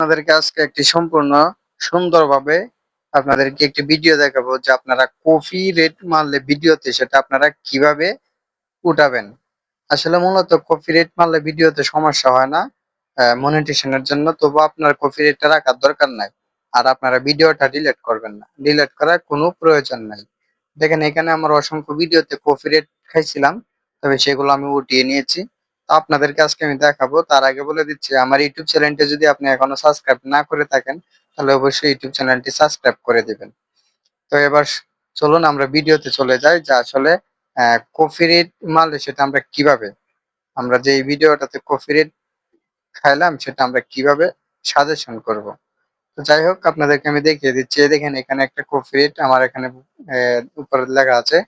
আপনাদেরকে আজকে একটি সম্পূর্ণ সুন্দরভাবে আপনাদেরকে একটি ভিডিও দেখাবো যে আপনারা কপি রেট মারলে ভিডিওতে সেটা আপনারা কিভাবে উঠাবেন। আসলে মূলত কপি রেট মারলে ভিডিওতে সমস্যা হয় না মনিটাইজেশনের জন্য, তবু আপনার কপি রেটটা রাখার দরকার নাই। আর আপনারা ভিডিওটা ডিলিট করবেন না, ডিলিট করার কোনো প্রয়োজন নাই। দেখেন এখানে আমার অসংখ্য ভিডিওতে কপি রেট খাইছিলাম, তবে সেগুলো আমি উঠিয়ে নিয়েছি। তো আপনাদেরকে আজকে আমি দেখাবো। তার আগে বলে দিচ্ছি, আমার ইউটিউব চ্যানেলটা যদি আপনি এখনো সাবস্ক্রাইব না করে থাকেন তাহলে অবশ্যই ইউটিউব চ্যানেলটি সাবস্ক্রাইব করে দিবেন। তো এবার চলুন আমরা ভিডিওতে চলে যাই যে আসলে কপিরাইট মারলে সেটা আমরা কিভাবে, আমরা যে এই ভিডিওটাতে কপিরাইট খাইলাম সেটা আমরা কিভাবে সাজেশন করব। তো যাই হোক আপনাদেরকে আমি দেখিয়ে দিচ্ছি। এই দেখেন এখানে একটা কপিরাইট আমার এখানে উপরে লেখা আছে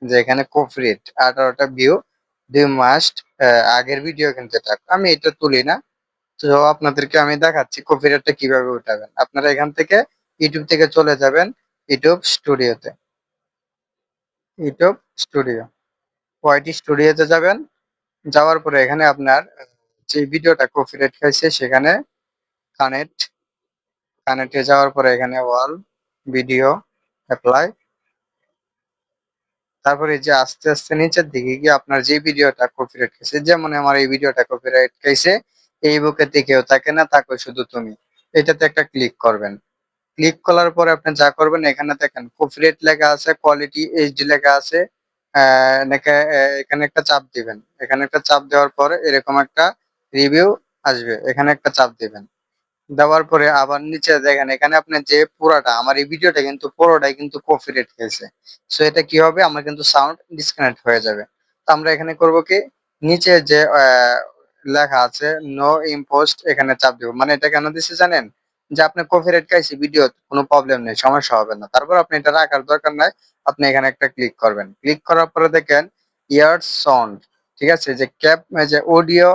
যে এখানে কপিরাইট 18টা ভিউ, 2 মাস্ট আগের ভিডিও কিন্তু এটা আমি এটা তুলি না। তো আপনাদেরকে আমি দেখাচ্ছি কপিরাইটটা কিভাবে উঠাবেন। আপনারা এখান থেকে ইউটিউব থেকে চলে যাবেন ইউটিউব স্টুডিওতে। ইউটিউব স্টুডিও, ওয়াইটি স্টুডিওতে যাবেন। যাওয়ার পরে এখানে আপনার যে ভিডিওটা কপিরাইট খাইছে সেখানে কানেক্ট, কানেক্টে যাওয়ার পরে এখানে অল ভিডিও অ্যাপ্লাই। তারপরে এই যে আস্তে আস্তে নিচের দিকে গিয়ে আপনার যে ভিডিওটা কপিরাইট খাইছে, যেমন আমার এই ভিডিওটা কপিরাইট খাইছে, এই বুকেতে কেউ থাকে না, থাকো শুধু তুমি, এটাতে একটা ক্লিক করবেন। ক্লিক করার পরে আপনি যা করবেন এখানে দেখেন কপিরাইট লেখা আছে, কোয়ালিটি এইচডি লেখা আছে। এখানে একটা চাপ দিবেন। এখানে একটা চাপ দেওয়ার পরে এরকম একটা রিভিউ আসবে, এখানে একটা চাপ দিবেন। দেওয়ার পরে আবার নিচে দেখেন এখানে আপনার যে পুরাটা আমার এই ভিডিওটা কিন্তু পুরোটাই কিন্তু কপিরাইট খেয়েছে। সো এটা কি হবে, আমার কিন্তু সাউন্ড ডিসকানেক্ট হয়ে যাবে। তো আমরা এখানে করব কি, নিচে যে লেখা আছে নো ইম্পোস্ট, এখানে চাপ দেব। মানে এটা কেন দিছে জানেন, যে আপনি কপিরাইট খাইছে ভিডিও, কোনো প্রবলেম নেই, সমস্যা হবে না। তারপর আপনি এটা রাখার দরকার নাই, আপনি এখানে একটা ক্লিক করবেন। ক্লিক করার পরে দেখেন ইয়ার সাউন্ড, ঠিক আছে, যে ক্যাপ যে অডিও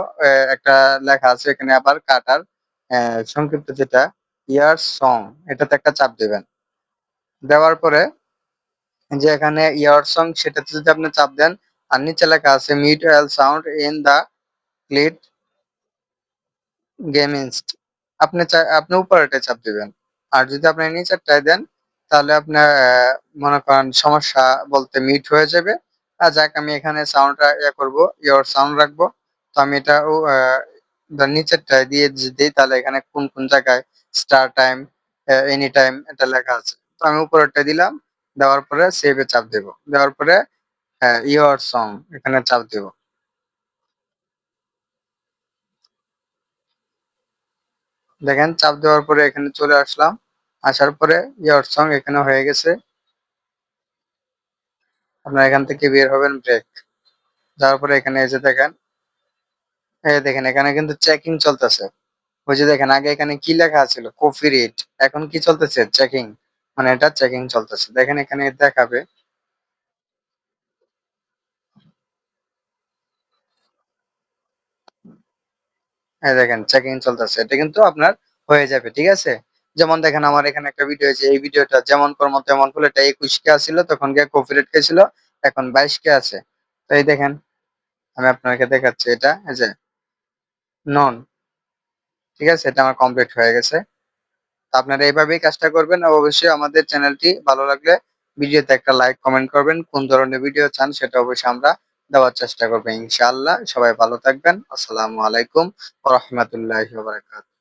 একটা লেখা আছে এখানে, আবার কাটার সংক্ষিপ্ত যেটা ইয়ার সং, এটাতে একটা চাপ দিবেন। দেওয়ার পরে যে এখানে ইয়ার সং সেটাতে যদি আপনি চাপ দেন, আর নিচে লেখা আছে mute all sound in the ক্লিট গেমিংস, আপনি উপরেটা চাপ দিবেন। আর যদি আপনি নিচেরটায় দেন তাহলে আপনার মনে করেন সমস্যা বলতে মিউট হয়ে যাবে। আর যাক আমি এখানে সাউন্ডটা করব, ইয়োর সাউন্ড রাখবো। তো আমি এটা নিচেরটায় দিয়ে যদি দিই তাহলে এখানে কোন কোন জায়গায় স্টার টাইম, এনি টাইম এটা লেখা আছে। তো আমি উপরেরটা দিলাম। দেওয়ার পরে সেভে চাপ দেব। দেওয়ার পরে ইয়োর সং এখানে চাপ দেব। দেখেন চাপ দেওয়ার পরে এখানে চলে আসলাম। আসার পরে ইয়োর সং এখানে হয়ে গেছে। আপনারা এখান থেকে বের হবেন ব্রেক। যাওয়ার পরে এখানে এসে দেখেন, এই দেখেন এখানে কিন্তু চেকিং চলতেছে। ওই যে দেখেন আগে এখানে কি লেখা ছিল কপি রেট, এখন কি চলতেছে চেকিং, মানে এটা চেকিং চলতেছে। দেখেন এখানে দেখাবে, এই দেখেন চেকিং চলতেছে। এটা কিন্তু আপনার হয়ে যাবে, ঠিক আছে। যেমন দেখেন আমার এখানে একটা ভিডিও আছে, এই ভিডিওটা যেমন কর্ম তেমন ফল, এটা 21 কে ছিল, তখন গিয়ে কপি রেট কে ছিল, এখন 22 কে আছে। তো এই দেখেন আমি আপনাকে দেখাচ্ছি, এটা এই যে নন, ঠিক আছে, এটা আমার কমপ্লিট হয়ে গেছে। তো আপনারা এইভাবেই কাজটা করবেন। আর অবশ্যই আমাদের চ্যানেলটি ভালো লাগলে ভিডিওতে একটা লাইক কমেন্ট করবেন, কোন ধরনের ভিডিও চান সেটা অবশ্যই আমরা দেওয়ার চেষ্টা করবো ইনশাআল্লাহ। সবাই ভালো থাকবেন। আসসালামু আলাইকুম ওয়া রাহমাতুল্লাহি ওয়া বারাকাতুহু।